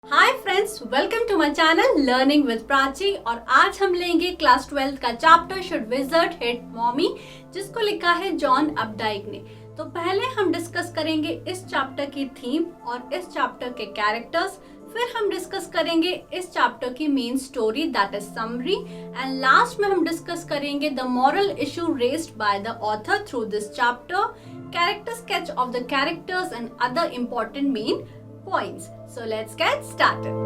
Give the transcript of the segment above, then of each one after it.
Hi friends, welcome to my channel learning with Prachi. और आज हम लेंगे क्लास 12th का chapter should wizard hit mommy, जिसको लिखा है जॉन अपडाइक ने। तो पहले हम डिस्कस करेंगे इस चैप्टर की थीम और इस चैप्टर के कैरेक्टर्स। फिर हम डिस्कस करेंगे इस चैप्टर की main story that is summary, and last में हम डिस्कस करेंगे the moral issue raised by the author through this chapter, character sketch of the characters and other important main points. So let's get started.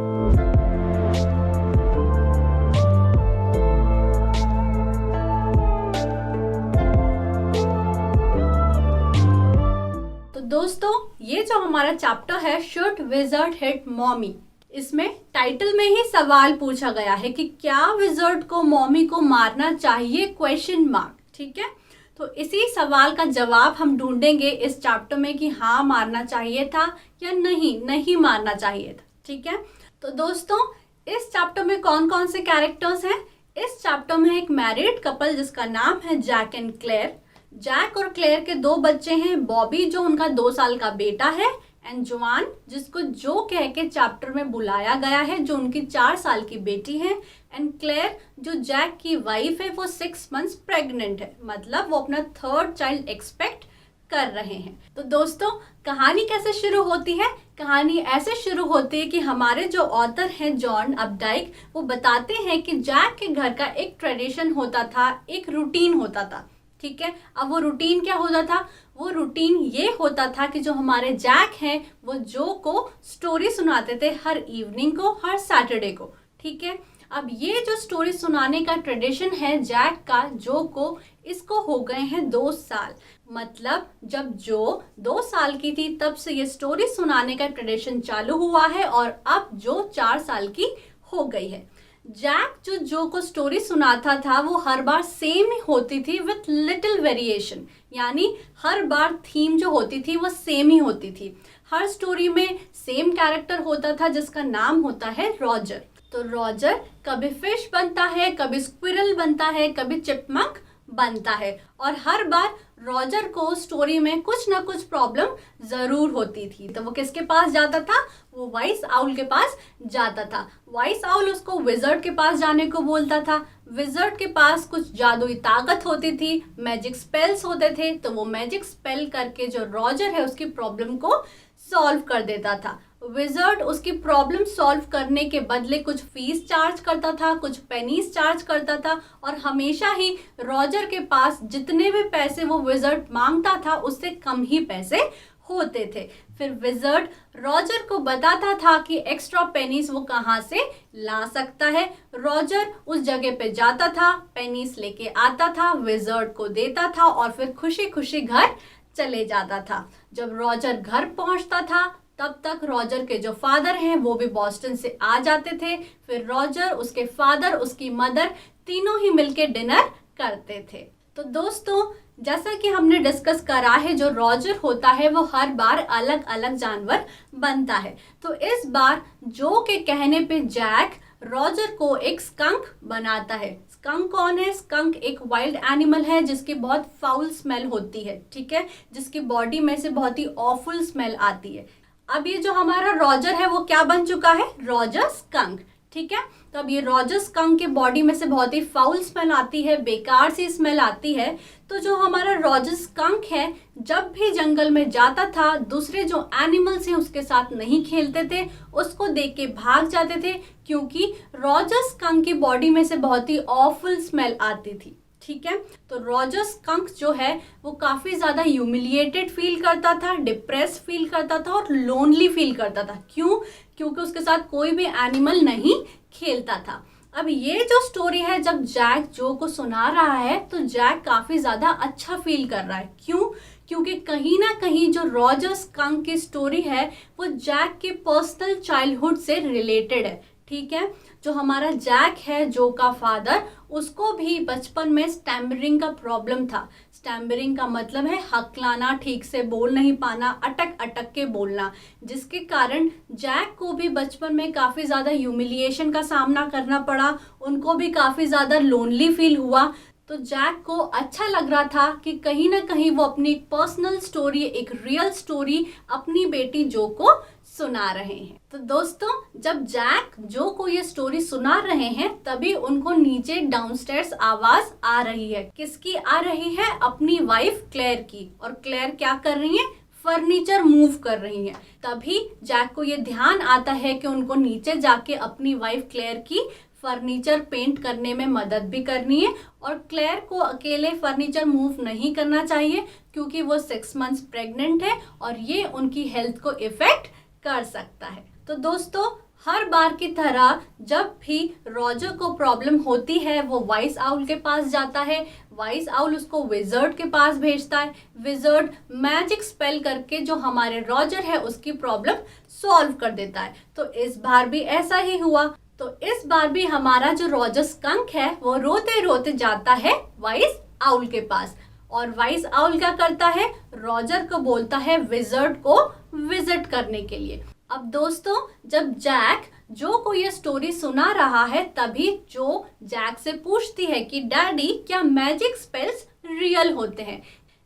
तो दोस्तों, ये जो हमारा chapter है should wizard hit mommy, इसमें टाइटल में ही सवाल पूछा गया है कि क्या विजर्ड को मॉमी को मारना चाहिए, क्वेश्चन मार्क। ठीक है, तो इसी सवाल का जवाब हम ढूंढेंगे इस चैप्टर में कि हाँ मारना चाहिए था या नहीं मारना चाहिए था। ठीक है, तो दोस्तों इस चैप्टर में कौन कौन से कैरेक्टर्स हैं? इस चैप्टर में एक मैरिड कपल जिसका नाम है जैक एंड क्लेयर। जैक और क्लेयर के दो बच्चे हैं, बॉबी जो उनका 2 साल का बेटा है, एंड जोआन जिसको जो कह के चैप्टर में बुलाया गया है, जो उनकी 4 साल की बेटी है, एंड क्लेयर जो जैक की वाइफ है वो 6 मंथ्स प्रेग्नेंट है, मतलब वो अपना 3rd चाइल्ड एक्सपेक्ट कर रहे हैं। तो दोस्तों कहानी कैसे शुरू होती है? कहानी ऐसे शुरू होती है कि हमारे जो ऑथर हैं जॉन अपडाइक, वो बताते हैं कि जैक के घर का एक ट्रेडिशन होता था, एक रूटीन होता था। ठीक है, अब वो रूटीन क्या होता था? वो रूटीन ये होता था कि जो हमारे जैक हैं वो जो को स्टोरी सुनाते थे हर इवनिंग को, हर सैटरडे को। ठीक है, अब ये जो स्टोरी सुनाने का ट्रेडिशन है जैक का जो को, इसको हो गए हैं 2 साल। मतलब जब जो 2 साल की थी तब से ये स्टोरी सुनाने का ट्रेडिशन चालू हुआ है, और अब जो 4 साल की हो गई है। जैक जो को स्टोरी सुनाता था वो हर बार सेम ही होती थी विथ लिटिल वेरिएशन, यानी हर बार थीम जो होती थी वो सेम ही होती थी। हर स्टोरी में सेम कैरेक्टर होता था जिसका नाम होता है रॉजर। तो रॉजर कभी फिश बनता है, कभी स्क्विरल बनता है, कभी चिपमंक बनता है, और हर बार रॉजर को स्टोरी में कुछ ना कुछ प्रॉब्लम जरूर होती थी। तो वो किसके पास जाता था? वो वाइस आउल के पास जाता था। वाइस आउल उसको विजर्ड के पास जाने को बोलता था। विजर्ड के पास कुछ जादुई ताकत होती थी, मैजिक स्पेल्स होते थे, तो वो मैजिक स्पेल करके जो रॉजर है उसकी प्रॉब्लम को सॉल्व कर देता था। विजर्ड उसकी प्रॉब्लम सॉल्व करने के बदले कुछ फीस चार्ज करता था, कुछ पेनीज चार्ज करता था, और हमेशा ही रॉजर के पास जितने भी पैसे वो विजर्ड मांगता था उससे कम ही पैसे होते थे। फिर विजर्ड रॉजर को बताता था कि एक्स्ट्रा पेनीज वो कहाँ से ला सकता है। रॉजर उस जगह पे जाता था, पेनीज लेके आता था, विजर्ड को देता था, और फिर खुशी खुशी घर चले जाता था। जब रॉजर घर पहुंचता था तब तक रॉजर के जो फादर हैं वो भी बॉस्टन से आ जाते थे। फिर रॉजर, उसके फादर, उसकी मदर तीनों ही मिलके डिनर करते थे। तो दोस्तों जैसा कि हमने डिस्कस करा है, जो रॉजर होता है वो हर बार अलग अलग जानवर बनता है। तो इस बार जो के कहने पे जैक रॉजर को एक स्कंक बनाता है। स्कंक कौन है? स्कंक एक वाइल्ड एनिमल है जिसकी बहुत फाउल स्मेल होती है। ठीक है, जिसकी बॉडी में से बहुत ही ऑफुल स्मेल आती है। अब ये जो हमारा रॉजर है वो क्या बन चुका है? Roger skunk. ठीक है, तो अब ये रॉजर स्कंक के बॉडी में से बहुत ही फाउल स्मेल आती है, बेकार सी स्मेल आती है। तो जो हमारा रॉजर स्कंक है जब भी जंगल में जाता था, दूसरे जो एनिमल्स हैं उसके साथ नहीं खेलते थे, उसको देख के भाग जाते थे, क्योंकि रॉजर स्कंक की बॉडी में से बहुत ही ऑफुल स्मेल आती थी। ठीक है, तो रॉजर स्कंक जो है वो काफी ज्यादा ह्यूमिलिएटेड फील करता था, डिप्रेस फील करता था, और लोनली फील करता था। क्यों? क्योंकि उसके साथ कोई भी एनिमल नहीं खेलता था। अब ये जो स्टोरी है, जब जैक जो को सुना रहा है तो जैक काफी ज्यादा अच्छा फील कर रहा है। क्यों? क्योंकि कहीं ना कहीं जो रॉजर स्कंक की स्टोरी है वो जैक के पर्सनल चाइल्डहुड से रिलेटेड है। ठीक है, जो हमारा जैक है, जो का फादर, उसको भी बचपन में स्टैमरिंग का प्रॉब्लम था। स्टैमरिंग का मतलब है हकलाना, ठीक से बोल नहीं पाना, अटक अटक के बोलना, जिसके कारण जैक को भी बचपन में काफ़ी ज़्यादा ह्यूमिलिएशन का सामना करना पड़ा। उनको भी काफ़ी ज़्यादा लोनली फील हुआ। तो जैक को अच्छा लग रहा था कि कहीं ना कहीं वो अपनी पर्सनल स्टोरी, एक रियल स्टोरी अपनी बेटी जो को सुना रहे हैं। तो दोस्तों, जब जैक जो को ये स्टोरी सुना रहे हैं तभी उनको नीचे डाउनस्टेयर्स आवाज आ रही है। किसकी आ रही है? अपनी वाइफ क्लेयर की। और क्लेयर क्या कर रही है? फर्नीचर मूव कर रही है। तभी जैक को ये ध्यान आता है कि उनको नीचे जाके अपनी वाइफ क्लेयर की फर्नीचर पेंट करने में मदद भी करनी है। और क्लेयर को अकेले फर्नीचर मूव नहीं करना चाहिए क्योंकि वो 6 मंथ्स प्रेग्नेंट है और ये उनकी हेल्थ को इफेक्ट कर सकता है। तो दोस्तों, हर बार की तरह जब भी रॉजर को प्रॉब्लम होती है वो वाइस आउल के पास जाता है। वाइस आउल उसको विजर्ड के पास भेजता है। विजर्ड मैजिक स्पेल करके जो हमारे रॉजर है उसकी प्रॉब्लम सॉल्व कर देता है। तो इस बार भी ऐसा ही हुआ। तो इस बार भी हमारा जो रॉजर स्कंक है वो रोते रोते जाता है वाइस आउल के पास। और वाइस आउल क्या करता है? रॉजर को बोलता है विजर्ड को विजिट करने के लिए। अब दोस्तों, जब जैक जो को ये स्टोरी सुना रहा है तभी जो जैक से पूछती है कि डैडी, क्या मैजिक स्पेल्स रियल होते हैं?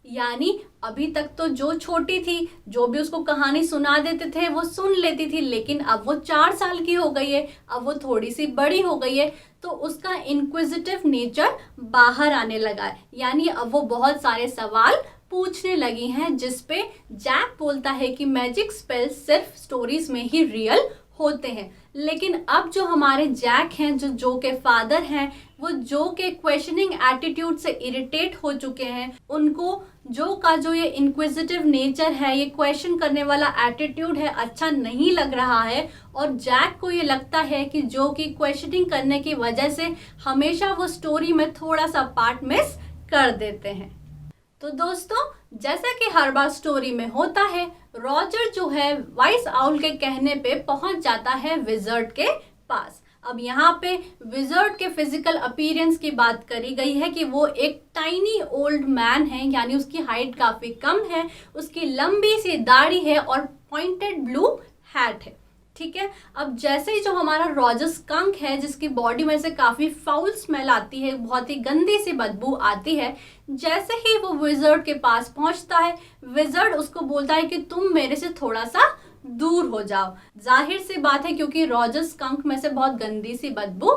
यानी अभी तक तो जो छोटी थी, जो भी उसको कहानी सुना देते थे वो सुन लेती थी, लेकिन अब वो 4 साल की हो गई है, अब वो थोड़ी सी बड़ी हो गई है, तो उसका इंक्विजिटिव नेचर बाहर आने लगा है। यानी अब वो बहुत सारे सवाल पूछने लगी हैं, जिसपे जैक बोलता है कि मैजिक स्पेल्स सिर्फ स्टोरीज में ही रियल होते हैं। लेकिन अब जो हमारे जैक हैं, जो के फादर हैं, वो जो के क्वेश्चनिंग एटीट्यूड से इरिटेट हो चुके हैं। उनको जो का जो ये इंक्विजिटिव नेचर है, ये क्वेश्चन करने वाला एटीट्यूड है, अच्छा नहीं लग रहा है। और जैक को ये लगता है कि जो की क्वेश्चनिंग करने की वजह से हमेशा वो स्टोरी में थोड़ा सा पार्ट मिस कर देते हैं। तो दोस्तों, जैसा कि हर बार स्टोरी में होता है, रॉजर जो है वाइस आउल के कहने पे पहुंच जाता है विजर्ड के पास। अब यहाँ पे विजर्ड के फिजिकल अपीयरेंस की बात करी गई है कि वो एक टाइनी ओल्ड मैन है, यानी उसकी हाइट काफी कम है, उसकी लंबी सी दाढ़ी है और पॉइंटेड ब्लू हैट है। ठीक है। अब जैसे ही जो हमारा रॉजर स्कंक है, जिसकी बॉडी में से काफी फाउल स्मेल आती है, बहुत ही गंदी सी बदबू आती है, जैसे ही वो विजर्ड के पास पहुंचता है, विजर्ड उसको बोलता है कि तुम मेरे से थोड़ा सा दूर हो जाओ। जाहिर सी बात है क्योंकि रॉजर स्कंक में से बहुत गंदी सी बदबू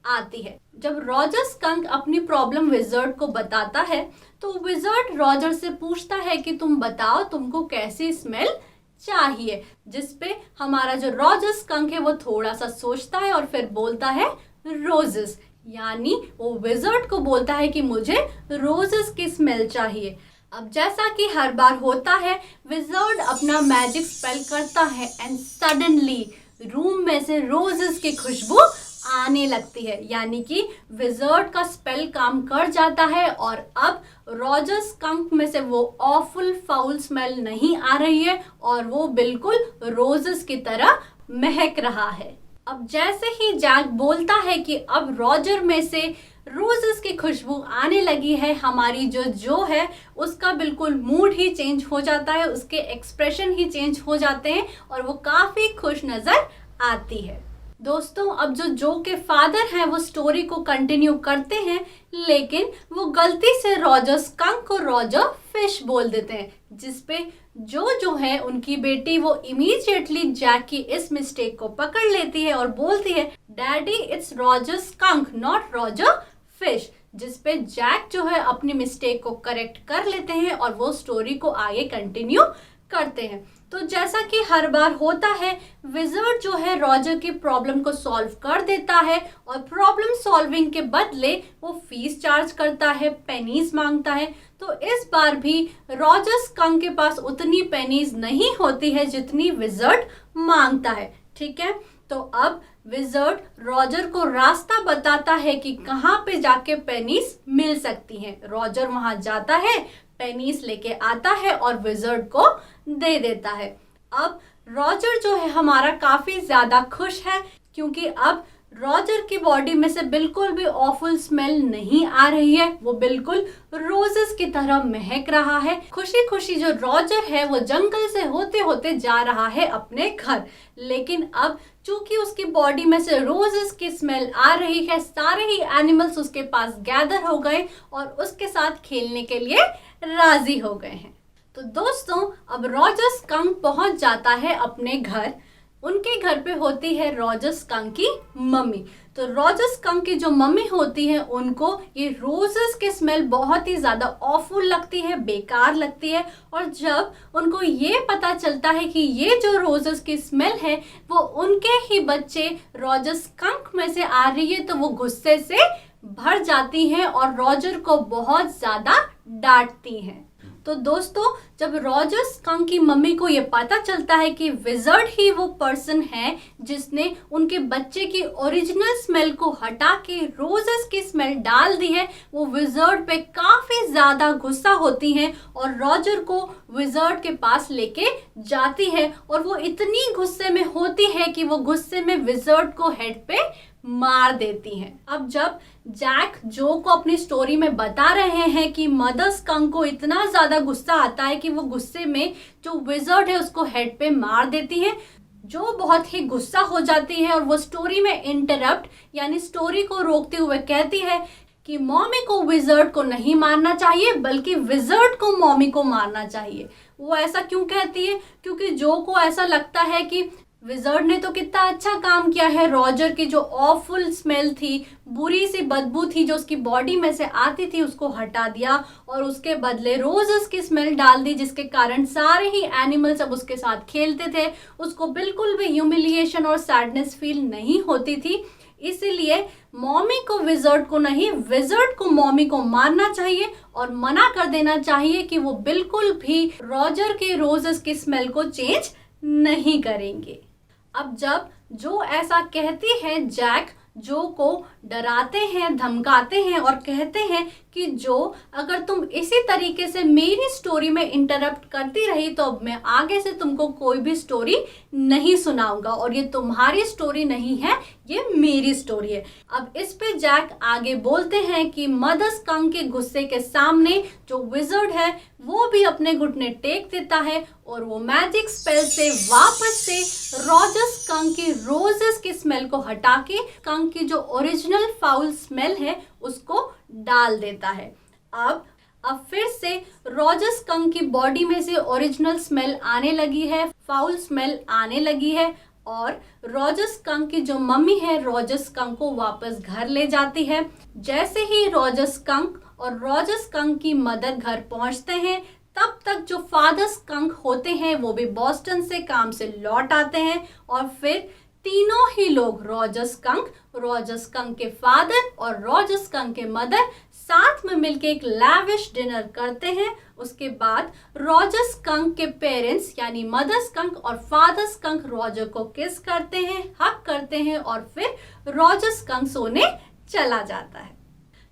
आती है। जब रॉजर स्कंक अपनी प्रॉब्लम विजर्ड को बताता है तो विजर्ड रॉजर से पूछता है कि तुम बताओ तुमको कैसी स्मेल चाहिए, जिसपे हमारा जो रॉजर स्कंक है वो थोड़ा सा सोचता है और फिर बोलता है रोजेस। यानी वो विजर्ड को बोलता है कि मुझे रोजेस की स्मेल चाहिए। अब जैसा कि हर बार होता है, विजर्ड अपना मैजिक स्पेल करता है एंड सडनली रूम में से रोजेस की खुशबू आने लगती है। यानी कि विजर्ड का स्पेल काम कर जाता है और अब रॉजर स्कंक में से वो ऑफुल फाउल स्मेल नहीं आ रही है और वो बिल्कुल रोजेस की तरह महक रहा है। अब जैसे ही जैक बोलता है कि अब रॉजर में से रोजेस की खुशबू आने लगी है, हमारी जो है उसका बिल्कुल मूड ही चेंज हो जाता है, उसके एक्सप्रेशन ही चेंज हो जाते हैं और वो काफी खुश नजर आती है। दोस्तों, अब जो के फादर हैं वो स्टोरी को कंटिन्यू करते हैं, लेकिन वो गलती से रॉजर स्कंक को रॉजर फिश बोल देते हैं, जिसपे जो है उनकी बेटी वो इमीडिएटली जैक की इस मिस्टेक को पकड़ लेती है और बोलती है daddy it's Roger skunk not Roger fish, जिसपे जैक जो है अपनी मिस्टेक को करेक्ट कर लेते हैं और वो स्टोरी को आगे कंटिन्यू करते हैं। तो जैसा कि हर बार होता है, विजर्ड जो है रॉजर की प्रॉब्लम को सॉल्व कर देता है और प्रॉब्लम सॉल्विंग के बदले वो फीस चार्ज करता है, पेनीज मांगता है। तो इस बार भी रॉजर स्कंक के पास उतनी पेनीज नहीं होती है जितनी विजर्ड मांगता है। ठीक है, तो अब विजर्ड रॉजर को रास्ता बताता है कि कहाँ पे जाके पेनीज मिल सकती हैं। रॉजर वहां जाता है, पेनीज लेके आता है और विजर्ड को दे देता है। अब रॉजर जो है हमारा काफी ज्यादा खुश है क्योंकि अब रॉजर की बॉडी में से बिल्कुल भी ऑफुल स्मेल नहीं आ रही है, वो बिल्कुल रोजेस की तरह महक रहा है। खुशी खुशी जो रॉजर है वो जंगल से होते होते जा रहा है अपने घर, लेकिन अब चूंकि उसकी बॉडी में से रोजेस की स्मेल आ रही है, सारे ही एनिमल्स उसके पास गैदर हो गए और उसके साथ खेलने के लिए राजी हो गए हैं। तो दोस्तों अब रॉजर स्कंक पहुंच जाता है अपने घर। उनके घर पे होती है रॉजर स्कंक की मम्मी। तो रॉजर स्कंक की जो मम्मी होती है उनको ये रोजेस की स्मेल बहुत ही ज्यादा ऑफुल लगती है, बेकार लगती है। और जब उनको ये पता चलता है कि ये जो रोजेस की स्मेल है वो उनके ही बच्चे रॉजर स्कंक में से आ रही है, तो वो गुस्से से भर जाती हैं और रॉजर को बहुत ज्यादा डांटती हैं। तो दोस्तों जब रॉजर स्कंक की मम्मी को ये पता चलता है कि विजर्ड ही वो पर्सन है जिसने उनके बच्चे की ओरिजिनल स्मेल को हटा के रोजेस की स्मेल डाल दी है, वो विजर्ड पे काफी ज्यादा गुस्सा होती हैं और रॉजर को विजर्ड के पास लेके जाती है। और वो इतनी गुस्से में होती है कि वो गुस्से में विजर्ड को हेड पे मार देती हैं। अब जब जैक जो को अपनी स्टोरी में बता रहे हैं कि मदर स्कंक को इतना ज्यादा गुस्सा आता है कि वो गुस्से में जो विजर्ड है उसको हेड पे मार देती है, जो बहुत ही गुस्सा हो जाती है और वो स्टोरी में इंटरप्ट यानी स्टोरी को रोकते हुए कहती है कि मॉमी को विजर्ड को नहीं मारना चाहिए बल्कि विजर्ड को मॉमी को मारना चाहिए। वो ऐसा क्यों कहती है? क्योंकि जो को ऐसा लगता है कि विजर्ड ने तो कितना अच्छा काम किया है, रॉजर की जो ऑफुल स्मेल थी, बुरी सी बदबू थी जो उसकी बॉडी में से आती थी, उसको हटा दिया और उसके बदले रोजेस की स्मेल डाल दी, जिसके कारण सारे ही एनिमल्स अब उसके साथ खेलते थे। उसको बिल्कुल भी ह्यूमिलिएशन और सैडनेस फील नहीं होती थी। इसीलिए मॉमी को विजर्ड को नहीं, विजर्ड को मॉमी को मारना चाहिए और मना कर देना चाहिए कि वो बिल्कुल भी रॉजर के रोजेस की स्मेल को चेंज नहीं करेंगे। अब जब जो ऐसा कहती है, जैक जो को डराते हैं, धमकाते हैं और कहते हैं कि जो अगर तुम इसी तरीके से मेरी स्टोरी में इंटरप्ट करती रही तो अब मैं आगे से तुमको कोई भी स्टोरी नहीं सुनाऊंगा और ये तुम्हारी स्टोरी नहीं है, ये मेरी स्टोरी है। अब इस पे जैक आगे बोलते हैं कि मदर स्कंक के गुस्से के सामने जो विजर्ड है वो भी अपने घुटने टेक देता है और वो मैजिक स्पेल से वापस से रॉजर स्कंक की रोजेस की स्मेल को हटा के स्कंक की जो ओरिजिनल फाउल स्मेल है उसको डाल देता है। अब फिर से रॉजर स्कंक की बॉडी में से ओरिजिनल स्मेल आने लगी है, फाउल स्मेल आने लगी है और रॉजर स्कंक की जो मम्मी है रॉजर स्कंक को वापस घर ले जाती है। जैसे ही रॉजर स्कंक और रॉजर स्कंक की मदर घर पहुंचते हैं तब तक जो फादर स्कंक होते हैं वो भी बॉस्टन से काम से लौट आते हैं और फिर तीनों ही लोग रॉजर स्कंक के फादर और रॉजर स्कंक के मदर साथ में मिलकर एक लैविश डिनर करते हैं। उसके बाद रॉजर स्कंक के पेरेंट्स यानी मदर स्कंक और फादर स्कंक रॉजर को किस करते हैं, हग करते हैं और फिर रॉजर स्कंक सोने चला जाता है।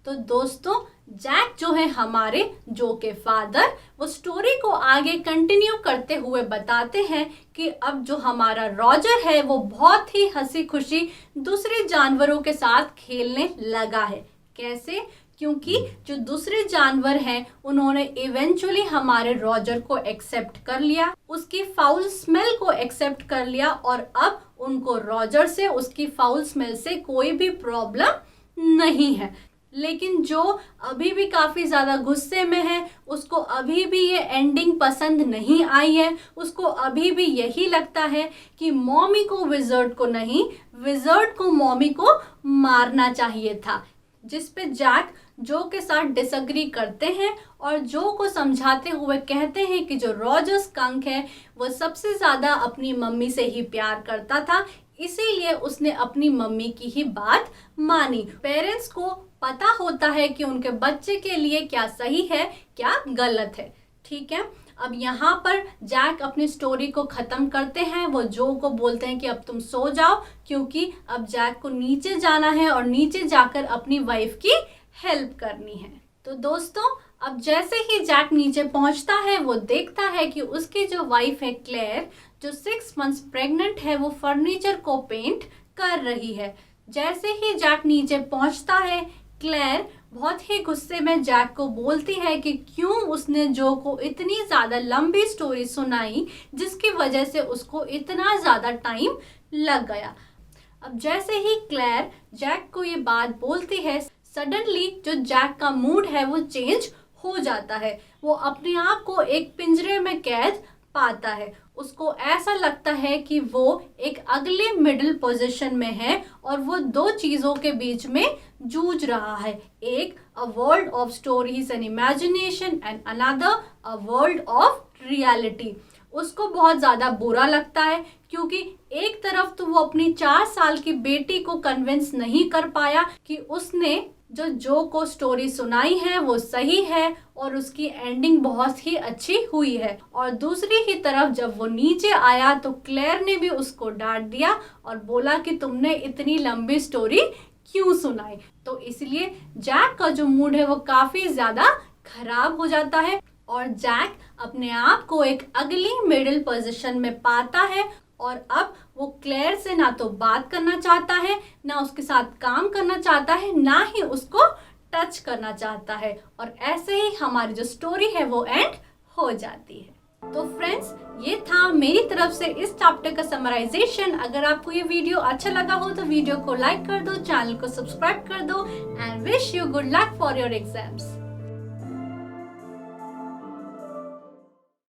तो दोस्तों जैक जो है हमारे जो के फादर, वो स्टोरी को आगे कंटिन्यू करते हुए बताते हैं कि अब जो हमारा रॉजर है वो बहुत ही हंसी खुशी दूसरे जानवरों के साथ खेलने लगा है। कैसे? क्योंकि जो दूसरे जानवर हैं उन्होंने इवेंचुअली हमारे रॉजर को एक्सेप्ट कर लिया, उसकी फाउल स्मेल को एक्सेप्ट कर लिया और अब उनको रॉजर से, उसकी फाउल स्मेल से कोई भी प्रॉब्लम नहीं है। लेकिन जो अभी भी काफ़ी ज़्यादा गुस्से में है, उसको अभी भी ये एंडिंग पसंद नहीं आई है। उसको अभी भी यही लगता है कि मॉमी को विजर्ड को नहीं, विजर्ड को मॉमी को मारना चाहिए था। जिस पे जैक जो के साथ डिसएग्री करते हैं और जो को समझाते हुए कहते हैं कि जो रॉजर स्कंक है वो सबसे ज़्यादा अपनी मम्मी से ही प्यार करता था, इसीलिए उसने अपनी मम्मी की ही बात मानी। पेरेंट्स को पता होता है कि उनके बच्चे के लिए क्या सही है क्या गलत है। ठीक है, अब यहाँ पर जैक अपनी स्टोरी को ख़त्म करते हैं। वो जो को बोलते हैं कि अब तुम सो जाओ क्योंकि अब जैक को नीचे जाना है और नीचे जाकर अपनी वाइफ की हेल्प करनी है। तो दोस्तों अब जैसे ही जैक नीचे पहुंचता है वो देखता है कि उसकी जो वाइफ है क्लेयर, जो 6 मंथ्स प्रेग्नेंट है, वो फर्नीचर को पेंट कर रही है। जैसे ही जैक नीचे पहुंचता है क्लेयर बहुत ही गुस्से में जैक को बोलती है कि क्यों उसने जो को इतनी ज़्यादा लंबी स्टोरी सुनाई जिसकी वजह से उसको इतना ज़्यादा टाइम लग गया। अब जैसे ही क्लेयर जैक को ये बात बोलती है, सडनली जो जैक का मूड है वो चेंज हो जाता है। वो अपने आप को एक पिंजरे में कैद पाता है। उसको ऐसा लगता है कि वो एक अगले मिडिल पोजीशन में है और वो दो चीज़ों के बीच में जूझ रहा है, एक a world of stories and imagination and another a world of reality. उसको बहुत ज़्यादा बुरा लगता है क्योंकि एक तरफ तो वो अपनी 4 साल की बेटी को कन्विंस नहीं कर पाया कि उसने जो को स्टोरी सुनाई है वो सही है और उसकी एंडिंग बहुत ही अच्छी हुई है, और दूसरी ही तरफ जब वो नीचे आया तो क्लेयर ने भी उसको डांट दिया और बोला कि तुमने इतनी लंबी स्टोरी क्यों सुनाई। तो इसलिए जैक का जो मूड है वो काफ़ी ज़्यादा खराब हो जाता है और जैक अपने आप को एक अगली मिडिल पोजीशन में पाता है और अब वो क्लेयर से ना तो बात करना चाहता है, ना उसके साथ काम करना चाहता है, ना ही उसको टच करना चाहता है, और ऐसे ही हमारी जो स्टोरी है वो एंड हो जाती है। तो फ्रेंड्स, ये था मेरी तरफ से इस चैप्टर का समराइजेशन। अगर आपको ये वीडियो अच्छा लगा हो तो वीडियो को लाइक कर दो, चैनल को सब्सक्राइब कर दो and wish you good luck for your exams.